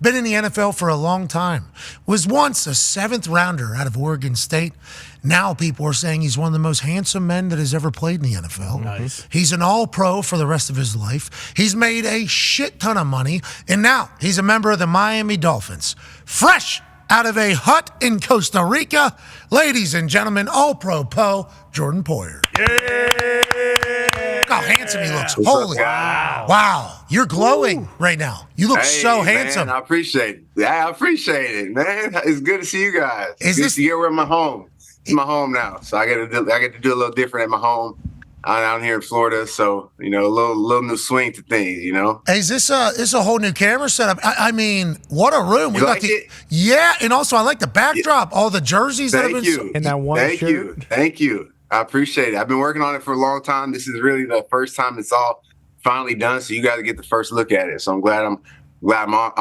been in the NFL for a long time, was once a 7th rounder out of Oregon State. Now people are saying he's one of the most handsome men that has ever played in the NFL. Nice. He's an all-pro for the rest of his life. He's made a shit ton of money, and now he's a member of the Miami Dolphins. Fresh out of a hut in Costa Rica, ladies and gentlemen, all-pro Poe, Jordan Poyer. Look how handsome he looks. Holy. Wow. You're glowing right now. You look so handsome. Man, I appreciate it. Yeah, I appreciate it, man. It's good to see you guys. Is good this to hear where my home? It's my home now, so I get to do a little different at my home. I'm out here in Florida, so a little new swing to things. Hey, is this a whole new camera setup? I mean, what a room. You like it? Yeah, and also I like the backdrop, all the jerseys that have been. Thank you. And that one shirt. Thank you. I appreciate it. I've been working on it for a long time. This is really the first time it's all finally done, so you guys get the first look at it. So I'm glad I'm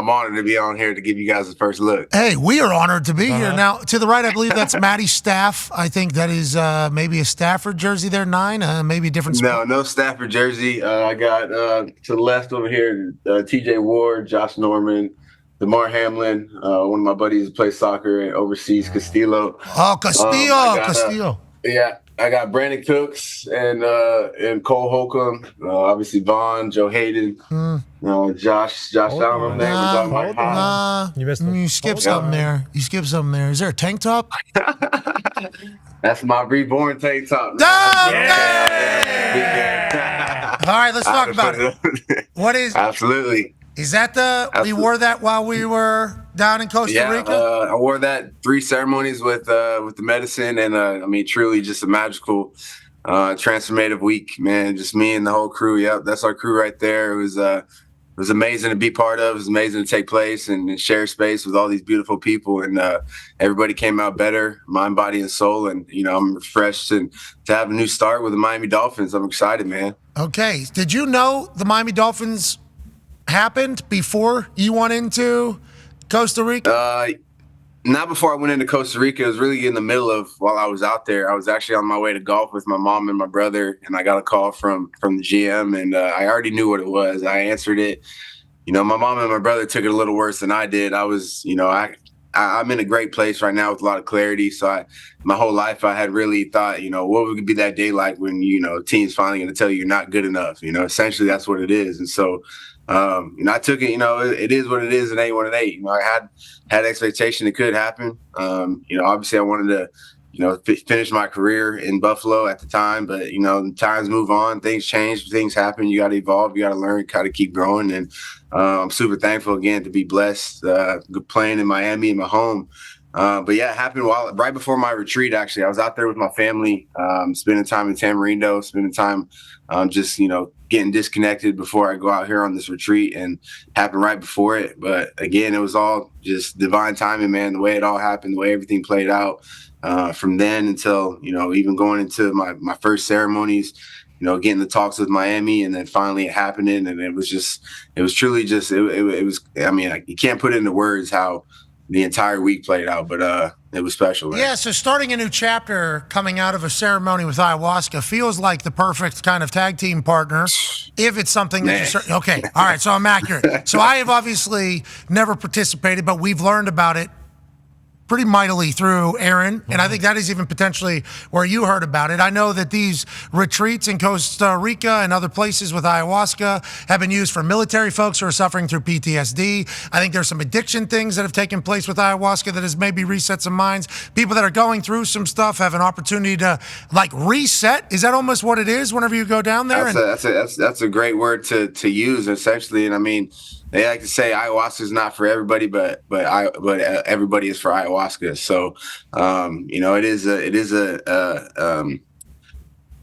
honored to be on here to give you guys the first look. Hey, we are honored to be here. Now, to the right, I believe that's Maddie Staff. I think that is maybe a Stafford jersey there, 9, maybe a different spot. No Stafford jersey. I got to the left over here, TJ Ward, Josh Norman, DeMar Hamlin, one of my buddies who plays soccer overseas, Castillo. Oh, Castillo. Yeah, I got Brandon Cooks and Cole Holcomb, obviously Vaughn, Joe Hayden, Josh Allen there. You skipped something there. Is there a tank top? That's my reborn tank top. All right, let's talk about it. What is? Absolutely. Is that we wore that while we were down in Costa Rica? I wore that 3 ceremonies with the medicine, and truly just a magical, transformative week, man. Just me and the whole crew. Yep, that's our crew right there. It was amazing to be part of. It was amazing to take place and share space with all these beautiful people, and everybody came out better, mind, body, and soul. And I'm refreshed and to have a new start with the Miami Dolphins. I'm excited, man. Okay, did you know the Miami Dolphins happened before you went into Costa Rica? Not before I went into Costa Rica. It was really in the middle of while I was out there. I was actually on my way to golf with my mom and my brother, and I got a call from the GM, and I already knew what it was. I answered it. My mom and my brother took it a little worse than I did. I was, I'm in a great place right now with a lot of clarity. So my whole life I had really thought, what would be that day like when, a team's finally going to tell you you're not good enough. Essentially that's what it is. And so, I took it, it is what it is. It ain't what it ain't. I had expectation it could happen. Obviously I wanted to, finish my career in Buffalo at the time, but times move on, things change, things happen. You got to evolve, you got to learn, got to keep growing. And I'm super thankful again to be blessed, playing in Miami in my home. But yeah, it happened right before my retreat. Actually, I was out there with my family, spending time in Tamarindo, spending time, just getting disconnected before I go out here on this retreat, and happened right before it. But again, it was all just divine timing, man. The way it all happened, the way everything played out, from then until even going into my first ceremonies. Getting the talks with Miami, and then finally it happening, and it was truly it was. I mean, you can't put it into words how the entire week played out, but it was special, man. Yeah, so starting a new chapter coming out of a ceremony with ayahuasca feels like the perfect kind of tag team partner if it's something that you okay, all right, so I'm accurate. So I have obviously never participated, but we've learned about it pretty mightily through Aaron, and I think that is even potentially where you heard about it. I know that these retreats in Costa Rica and other places with ayahuasca have been used for military folks who are suffering through PTSD. I think there's some addiction things that have taken place with ayahuasca that has maybe reset some minds. People that are going through some stuff have an opportunity to reset. Is that almost what it is whenever you go down there? That's a great word to use, essentially. And I mean, they like to say ayahuasca is not for everybody, but everybody is for ayahuasca. So,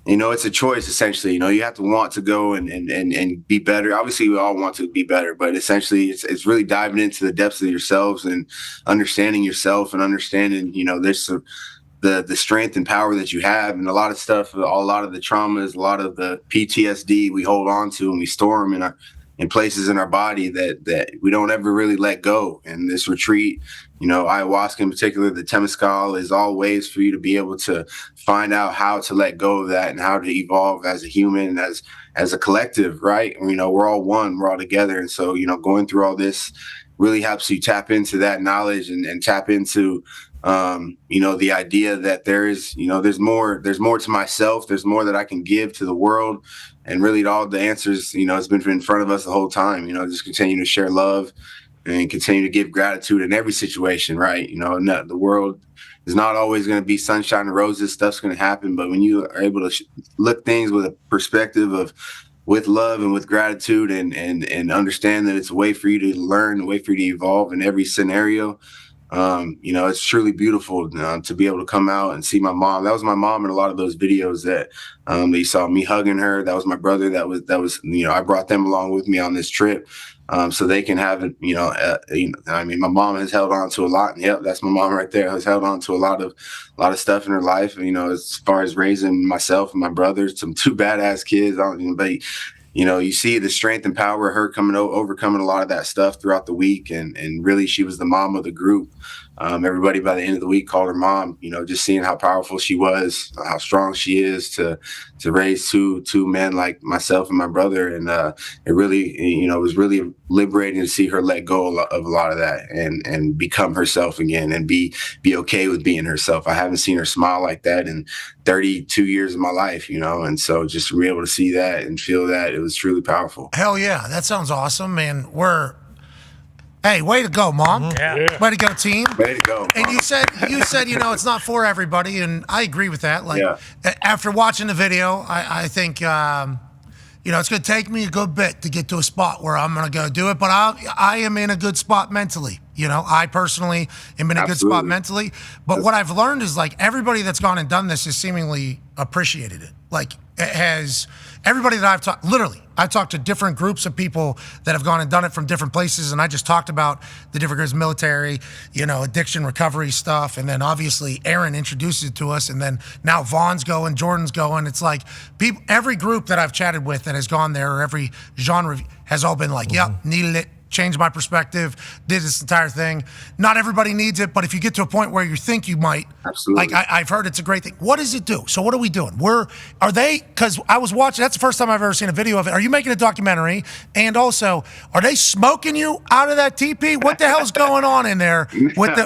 it's a choice essentially. You have to want to go and be better. Obviously, we all want to be better, but essentially, it's really diving into the depths of yourselves and understanding yourself and understanding, there's the strength and power that you have, and a lot of stuff, a lot of the traumas, a lot of the PTSD we hold on to and we store them in places in our body that we don't ever really let go. And this retreat, ayahuasca in particular, the Temescal, is all ways for you to be able to find out how to let go of that and how to evolve as a human, as a collective, right? We're all one, we're all together. And so, going through all this really helps you tap into that knowledge and tap into, the idea that there's more to myself. There's more that I can give to the world. And really all the answers, it's been in front of us the whole time, just continue to share love and continue to give gratitude in every situation, right? The world is not always going to be sunshine and roses. Stuff's going to happen. But when you are able to look things with a perspective of, with love and with gratitude and understand that it's a way for you to learn, a way for you to evolve in every scenario. It's truly beautiful to be able to come out and see my mom. That was my mom in a lot of those videos that you saw me hugging her. That was my brother. That was, I brought them along with me on this trip. So they can have it, my mom has held on to a lot. And yep, that's my mom right there. Has held on to a lot of stuff in her life. As far as raising myself and my brothers, some two badass kids. But you see the strength and power of her overcoming a lot of that stuff throughout the week. And really, she was the mom of the group. Everybody by the end of the week called her mom, just seeing how powerful she was, how strong she is to raise two men like myself and my brother. And it really, it was really liberating to see her let go of a lot of that and become herself again and be okay with being herself. I haven't seen her smile like that in 32 years of my life, and so just to be able to see that and feel that, it was truly powerful. Hell yeah, that sounds awesome, man. Hey, way to go, Mom. Yeah. Way to go, team. Way to go, Mom. And you said, it's not for everybody, and I agree with that. After watching the video, I think, it's going to take me a good bit to get to a spot where I'm going to go do it, but I am in a good spot mentally. I personally am in a good spot mentally. But what I've learned is everybody that's gone and done this has seemingly appreciated it. Everybody that I've talked to different groups of people that have gone and done it from different places, and I just talked about the different groups, military, addiction recovery stuff, and then obviously Aaron introduces it to us, and then now Vaughn's going, Jordan's going. It's every group that I've chatted with that has gone there, or every genre has all been yep, needed it. Changed my perspective, did this entire thing. Not everybody needs it, but if you get to a point where you think you might, absolutely. I've heard it's a great thing. What does it do? So what are we doing? Because I was watching, that's the first time I've ever seen a video of it. Are you making a documentary? And also, are they smoking you out of that teepee? What the hell's going on in there? What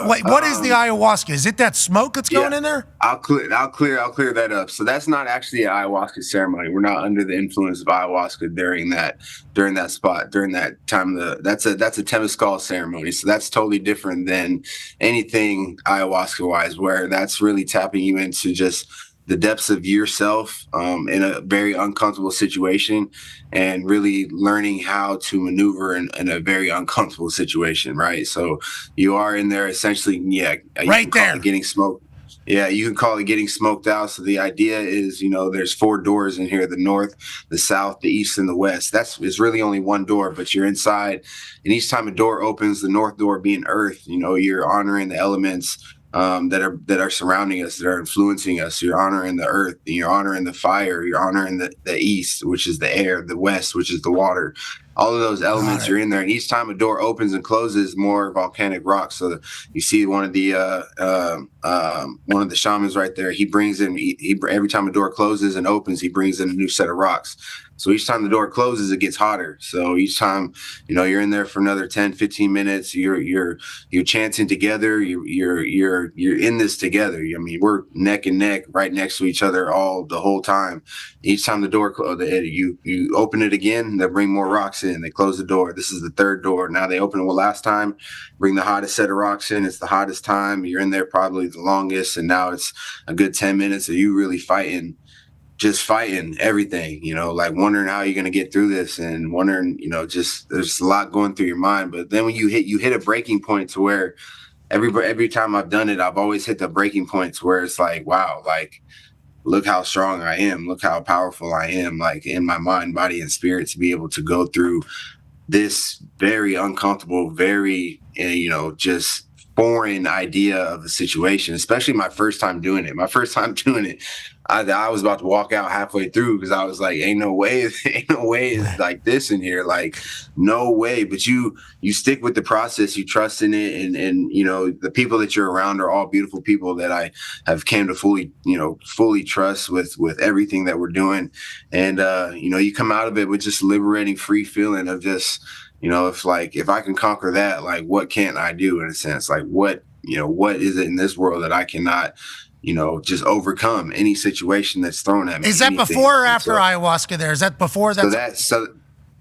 is the ayahuasca? Is it that smoke that's going in there? I'll clear that up. So that's not actually an ayahuasca ceremony. We're not under the influence of ayahuasca during that time. That's a Temescal ceremony. So that's totally different than anything ayahuasca wise, where that's really tapping you into just the depths of yourself in a very uncomfortable situation and really learning how to maneuver in a very uncomfortable situation. Right. So you are in there essentially. Yeah. Right there. Getting smoked. Yeah, you can call it getting smoked out. So the idea is, there's 4 doors in here: the north, the south, the east, and the west. It's really only one door, but you're inside. And each time a door opens, the north door being earth, you're honoring the elements that are surrounding us, that are influencing us. You're honoring the earth, you're honoring the fire, you're honoring the east, which is the air, the west, which is the water. All of those elements are in there, and each time a door opens and closes, more volcanic rocks. So you see one of the shamans right there. He brings in every time a door closes and opens, he brings in a new set of rocks. So each time the door closes, it gets hotter. So each time, you're in there for another 10, 15 minutes, you're chanting together. You're in this together. I mean, we're neck and neck right next to each other the whole time. Each time the door you open it again, they bring more rocks in. They close the door. This is the 3rd door. Now they open it last time, bring the hottest set of rocks in. It's the hottest time. You're in there probably the longest. And now it's a good 10 minutes of you really fighting everything, wondering how you're going to get through this and wondering, just there's a lot going through your mind. But then when you hit a breaking point to where every time I've done it, I've always hit the breaking points where it's wow, look how strong I am. Look how powerful I am, in my mind, body, and spirit, to be able to go through this very uncomfortable, very, just foreign idea of the situation, especially my first time doing it. I was about to walk out halfway through because I was like, ain't no way it's like this in here. No way. But you stick with the process, you trust in it. And the people that you're around are all beautiful people that I have came to fully trust with everything that we're doing. And, you come out of it with just liberating, free feeling of just, if I can conquer that, like what can't I do in a sense? Like what is it in this world that I cannot, just overcome any situation that's thrown at me? Is that before or after ayahuasca there? Is that before that? So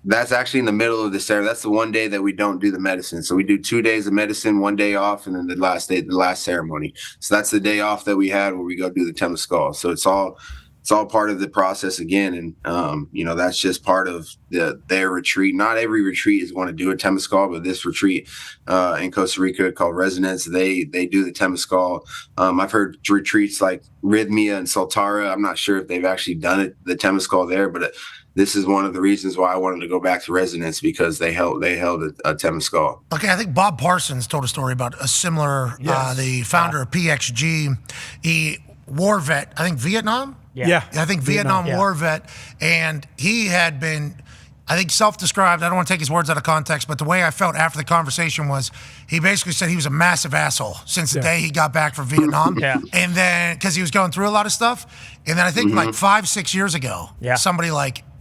that's actually in the middle of the ceremony. That's the one day that we don't do the medicine. So we do 2 days of medicine, 1 day off, and then the last day, the last ceremony. So that's the day off that we had where we go do the Temescal. So it's all part of the process again. And, that's just part of their retreat. Not every retreat is going to do a Temescal, but this retreat in Costa Rica called Resonance, they do the Temescal. I've heard retreats like Rhythmia and Soltara. I'm not sure if they've actually done it, the Temescal there, but this is one of the reasons why I wanted to go back to Resonance, because they held a Temescal. Okay, I think Bob Parsons told a story about a similar, the founder of PXG, he war vet, I think Vietnam? Yeah. I think Vietnam war vet, and he had been, I think, self-described. I don't want to take his words out of context, but the way I felt after the conversation was he basically said he was a massive asshole since the day he got back from Vietnam. And then, because he was going through a lot of stuff. And then I think like 5-6 years ago, somebody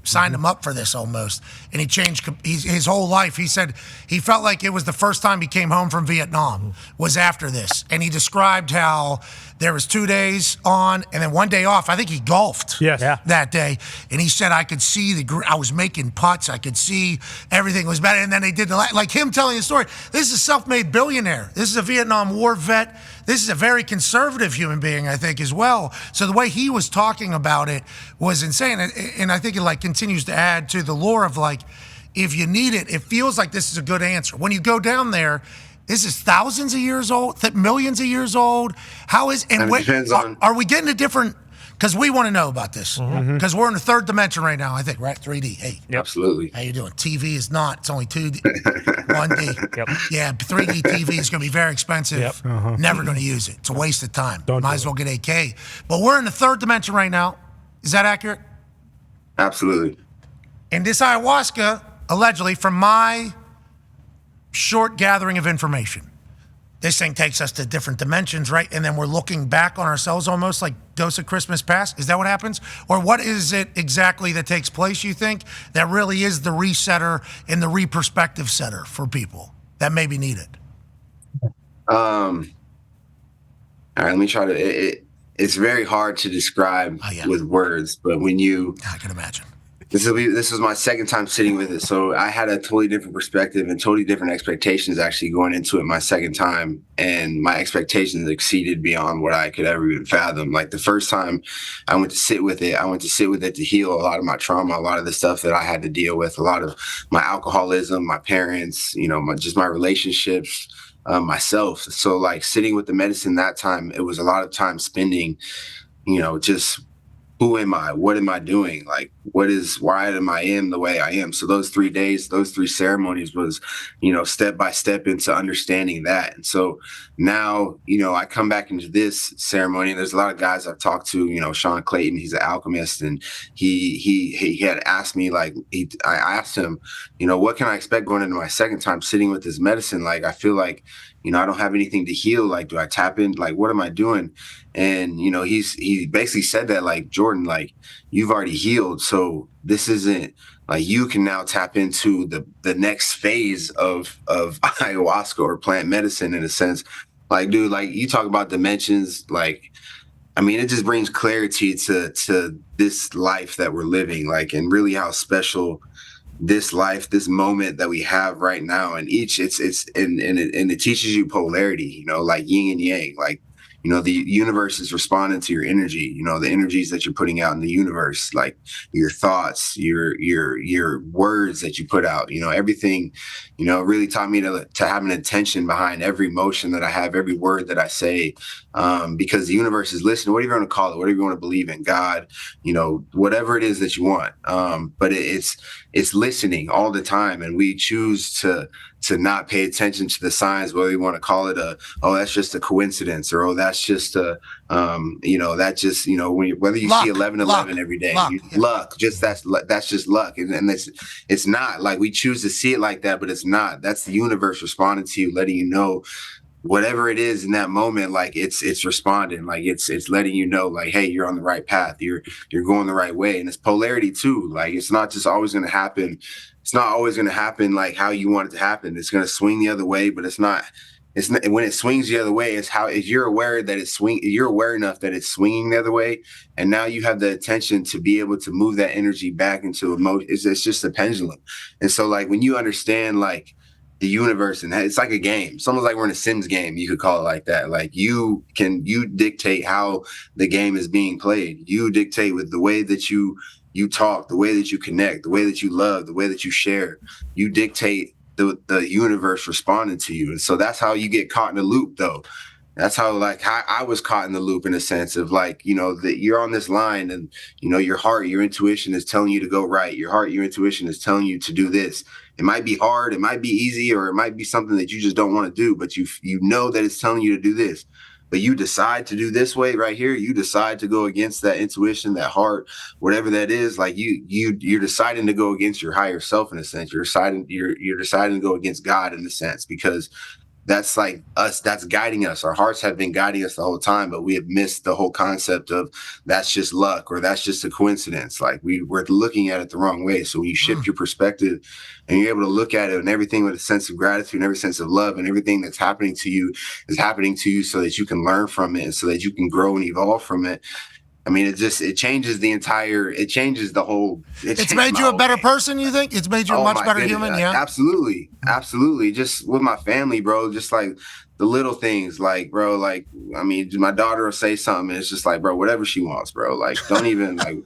signed him up for this almost, and he changed his whole life. He said he felt like it was the first time he came home from Vietnam was after this, and he described how there was 2 days on and then 1 day off. I think he golfed that day, and he said I could see I was making putts. I could see everything was better, and then they did like him telling the story. This is a self-made billionaire. This is a Vietnam War vet. This is a very conservative human being, I think, as well. So the way he was talking about it was insane. And I think it continues to add to the lore of if you need it, it feels like this is a good answer. When you go down there, this is thousands of years old, millions of years old. How is, and it depends on, are we getting a different, because we want to know about this, because we're in the third dimension right now, I think, right? 3D. Hey. Absolutely. How you doing? TV is not. It's only 2D, 1D. Yeah, 3D TV is going to be very expensive. Never going to use it. It's a waste of time. Might as well get 8K. But we're in the third dimension right now. Is that accurate? Absolutely. And this ayahuasca, allegedly, from my short gathering of information, this thing takes us to different dimensions, right? And then we're looking back on ourselves almost like Ghost of Christmas Past. Is that what happens? Or what is it exactly that takes place, you think, that really is the resetter and the re-perspective setter for people that maybe need it? All right, let me try to, it's very hard to describe with words, but when I can imagine. This was my second time sitting with it, so I had a totally different perspective and totally different expectations actually going into it my second time, and my expectations exceeded beyond what I could ever even fathom. Like the first time I went to sit with it to heal a lot of my trauma, a lot of the stuff that I had to deal with, a lot of my alcoholism, my parents, my relationships, myself. So like sitting with the medicine that time, it was a lot of time spending, just who am I? What am I doing? Like, why am I the way I am? So those 3 days, those 3 ceremonies was, step by step into understanding that. And so now, I come back into this ceremony, and there's a lot of guys I've talked to, Sean Clayton, he's an alchemist, and he had asked me, I asked him, what can I expect going into my second time sitting with this medicine? Like, I feel like, I don't have anything to heal. Like, do I tap in? Like, what am I doing? And, he basically said that, like, Jordan, like, you've already healed. So this isn't like, you can now tap into the next phase of ayahuasca or plant medicine in a sense. Like, dude, like you talk about dimensions, like, I mean, it just brings clarity to this life that we're living, like, and really how special this life, this moment that we have right now, and it teaches you polarity, like yin and yang, like, the universe is responding to your energy, the energies that you're putting out in the universe, like your thoughts, your words that you put out, everything, really taught me to have an intention behind every emotion that I have, every word that I say, because the universe is listening, whatever you want to call it, whatever you want to believe in, God, whatever it is that you want. But it's listening all the time. And we choose to not pay attention to the signs, whether you want to call it that's just a coincidence, or that's just whether you luck, see 11/11 every day, luck, that's just luck, and it's not like we choose to see it like that, but it's not. That's the universe responding to you, letting you know whatever it is in that moment, like it's responding, like it's letting you know, like, hey, you're on the right path, you're going the right way. And it's polarity too. Like it's not just always going to happen. It's not always going to happen like how you want it to happen. It's going to swing the other way, but it's not. It's not, when it swings the other way, it's how if you're aware that you're aware enough that it's swinging the other way, and now you have the attention to be able to move that energy back into emotion. It's just a pendulum. And so like when you understand like the universe, and it's like a game. It's almost like we're in a Sims game. You could call it like that. Like you dictate how the game is being played. You dictate with the way that you talk, the way that you connect, the way that you love, the way that you share. You dictate the universe responding to you. And so that's how you get caught in a loop, though. That's how I was caught in the loop, in a sense of like, that you're on this line and, your heart, your intuition is telling you to go right. Your heart, your intuition is telling you to do this. It might be hard, it might be easy, or it might be something that you just don't want to do, but you know that it's telling you to do this. But you decide to do this way right here. You decide to go against that intuition, that heart, whatever that is. Like you're deciding to go against your higher self, in a sense. You're deciding to go against God, in a sense, because that's like us, that's guiding us. Our hearts have been guiding us the whole time, but we have missed the whole concept of that's just luck or that's just a coincidence. Like we're looking at it the wrong way. So when you shift your perspective and you're able to look at it and everything with a sense of gratitude and every sense of love, and everything that's happening to you is happening to you so that you can learn from it and so that you can grow and evolve from it. I mean, it changes the whole. It's made you a better person, you think? It's made you a much better human, yeah? Absolutely. Absolutely. Just with my family, bro, just like the little things, like, bro, like, I mean, my daughter will say something and it's just like, bro, whatever she wants, bro. Like, don't even, like,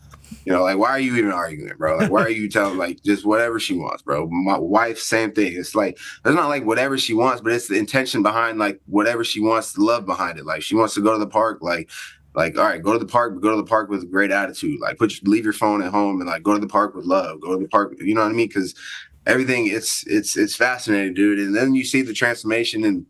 like, why are you even arguing, bro? Like, why are you telling, like, just whatever she wants, bro? My wife, same thing. It's like, it's not like whatever she wants, but it's the intention behind, like, whatever she wants, the love behind it. Like, she wants to go to the park, like, all right, go to the park, but go to the park with a great attitude. Like leave your phone at home and like go to the park with love. Go to the park, you know what I mean? Because everything, it's fascinating, dude. And then you see the transformation in,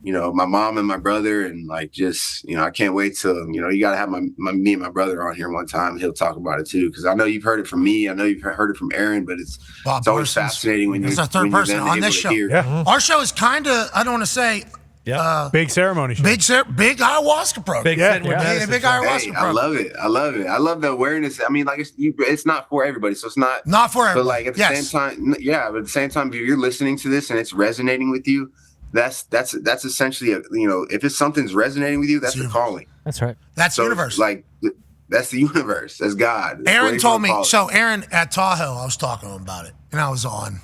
my mom and my brother, and like just, I can't wait till, you got to have me and my brother on here one time. He'll talk about it too, because I know you've heard it from me. I know you've heard it from Aaron, but it's always fascinating when you're a third person on this show. Yeah. Our show is kind of, I don't want to say. Yeah, big ceremony show. Big ayahuasca program. Big ayahuasca program. I love it. I love the awareness. I mean, like it's not for everybody, so it's not for everybody. But like at the same time, but at the same time, if you're listening to this and it's resonating with you, that's essentially if it's something's resonating with you, that's a calling. That's right. That's the universe. Like that's the universe. That's God. Aaron told me. So Aaron at Tahoe, I was talking to him about it, and I was on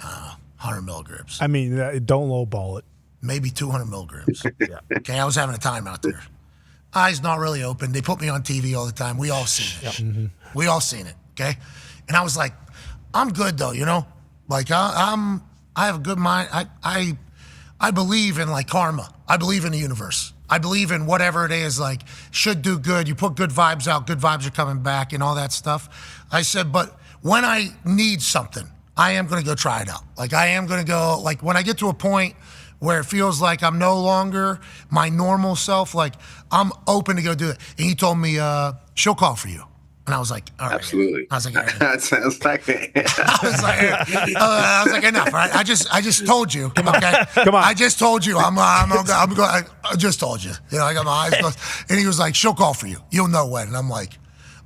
100 milligrams. I mean, don't lowball it. Maybe 200 milligrams. Yeah. Okay, I was having a time out there. Eyes not really open. They put me on TV all the time. We all seen it. Yep. Mm-hmm. We all seen it. Okay, and I was like, I'm good though. Like I have a good mind. I believe in like karma. I believe in the universe. I believe in whatever it is. Like should do good. You put good vibes out. Good vibes are coming back and all that stuff. I said, but when I need something, I am going to go try it out. Like I am going to go. Like when I get to a point where it feels like I'm no longer my normal self, like I'm open to go do it. And he told me, she'll call for you. And I was like, all right. Absolutely. I was like, that sounds like it. I was like, enough, right? I just told you. Okay? Come on. I just told you. I just told you. I got my eyes closed. And he was like, she'll call for you. You'll know when. And I'm like,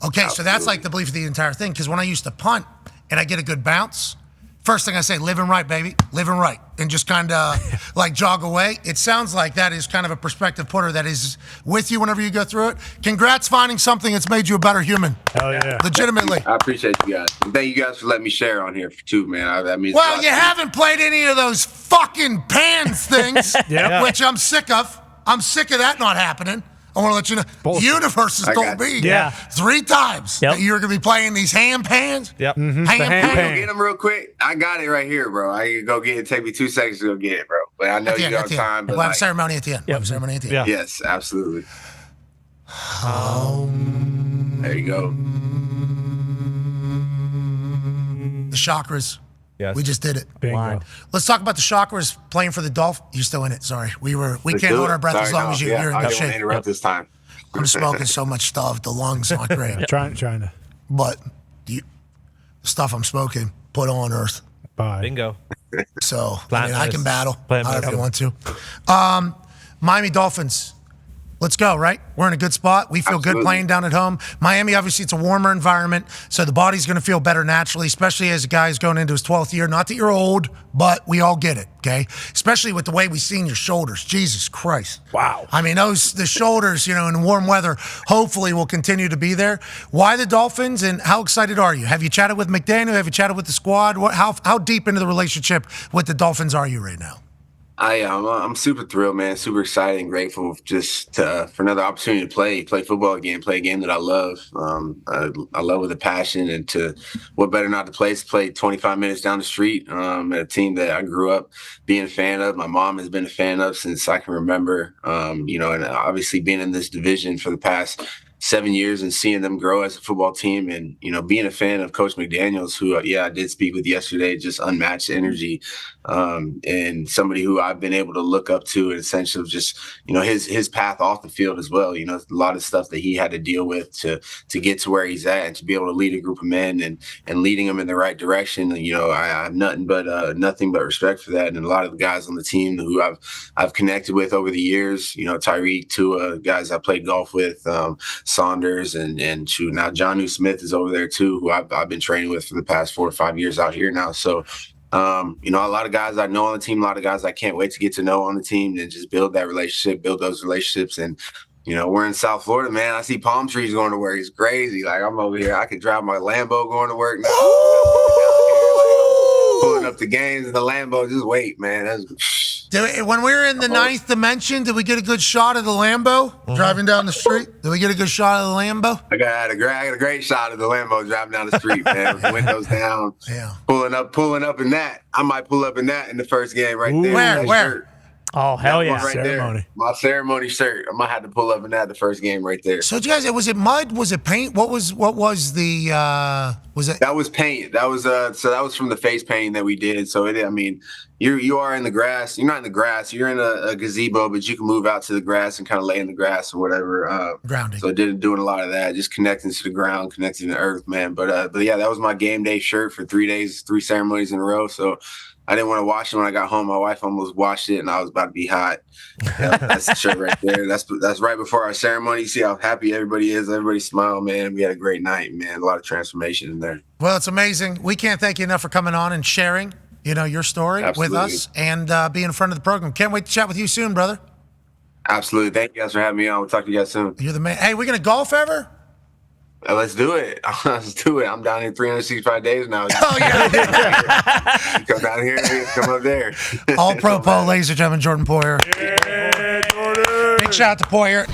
okay. Absolutely. So that's like the belief of the entire thing. Because when I used to punt and I get a good bounce, first thing I say, living right, baby, living right, and just kind of like jog away. It sounds like that is kind of a perspective putter that is with you whenever you go through it. Congrats finding something that's made you a better human. Hell yeah. Legitimately. I appreciate you guys. And thank you guys for letting me share on here too, man. That means well, you haven't played any of those fucking pans things, which I'm sick of. I'm sick of that not happening. I want to let you know, the universe has told me 3 times that you're going to be playing these ham pans. Yep. Mm-hmm. Ham pan. Get them real quick. I got it right here, bro. I can go get it. Take me 2 seconds to go get it, bro. But I know you got time. But we'll have ceremony at the end. Yeah. Yes, absolutely. There you go. The chakras. Yes. We just did it. Bingo. Let's talk about the chakras playing for the Dolphins. You're still in it. Sorry. We can't hold our breath as long as you. You're in good shape. Interrupt this time. I'm smoking so much stuff. The lungs aren't great. Trying to. But the stuff I'm smoking, put on earth. Bye. Bingo. So, I can battle. I don't want to. Miami Dolphins. Let's go, right? We're in a good spot. We feel good playing down at home. Miami, obviously, it's a warmer environment, so the body's going to feel better naturally, especially as a guy's going into his 12th year. Not that you're old, but we all get it, okay? Especially with the way we've seen your shoulders. Jesus Christ. Wow. The shoulders, in warm weather, hopefully will continue to be there. Why the Dolphins, and how excited are you? Have you chatted with McDaniel? Have you chatted with the squad? How deep into the relationship with the Dolphins are you right now? I'm super thrilled, man. Super excited and grateful just for another opportunity to play football again, play a game that I love. I love with a passion, and what better not to play 25 minutes down the street at a team that I grew up being a fan of. My mom has been a fan of since I can remember. And obviously being in this division for the past 7 years and seeing them grow as a football team, and being a fan of Coach McDaniels, who I did speak with yesterday, just unmatched energy, and somebody who I've been able to look up to in a sense of just his path off the field as well. A lot of stuff that he had to deal with to get to where he's at, and to be able to lead a group of men and leading them in the right direction. I have nothing but respect for that, and a lot of the guys on the team who I've connected with over the years. Tyreek, Tua, guys I played golf with. Saunders and now Jonnu Smith is over there too, who I've been training with for the past 4 or 5 years out here now. So, a lot of guys I know on the team, a lot of guys I can't wait to get to know on the team and just build those relationships. And, we're in South Florida, man. I see palm trees going to work. It's crazy. Like, I'm over here. I could drive my Lambo going to work now. Pulling up the games in the Lambo. Just wait, man. When we were in the ninth dimension, did we get a good shot of the Lambo driving down the street? Did we get a good shot of the Lambo? I got a great shot of the Lambo driving down the street, man, with the windows down. Yeah. Pulling up in that. I might pull up in that in the first game right there. Where? Oh, hell yeah. Right ceremony. There. My ceremony shirt. I might have to pull up in that the first game right there. So, you guys, was it mud? Was it paint? What was the, was it? That was paint. That was, so that was from the face painting that we did. So, you are in the grass. You're not in the grass. You're in a gazebo, but you can move out to the grass and kind of lay in the grass or whatever. Grounding. So doing a lot of that, just connecting to the ground, connecting to the earth, man. But yeah, that was my game day shirt for 3 days, 3 ceremonies in a row. So I didn't want to wash it when I got home. My wife almost washed it, and I was about to be hot. Yeah, that's the shirt right there. That's right before our ceremony. You see how happy everybody is. Everybody smiled, man. We had a great night, man. A lot of transformation in there. Well, it's amazing. We can't thank you enough for coming on and sharing, your story with us and being in front of the program. Can't wait to chat with you soon, brother. Absolutely. Thank you guys for having me on. We'll talk to you guys soon. You're the man. Hey, we going to golf ever? Let's do it. Let's do it. I'm down here 365 days now. Oh, yeah. Come down here and come up there. All pro ladies and gentlemen, Jordan Poyer. Yeah, Jordan. Big shout out to Poyer.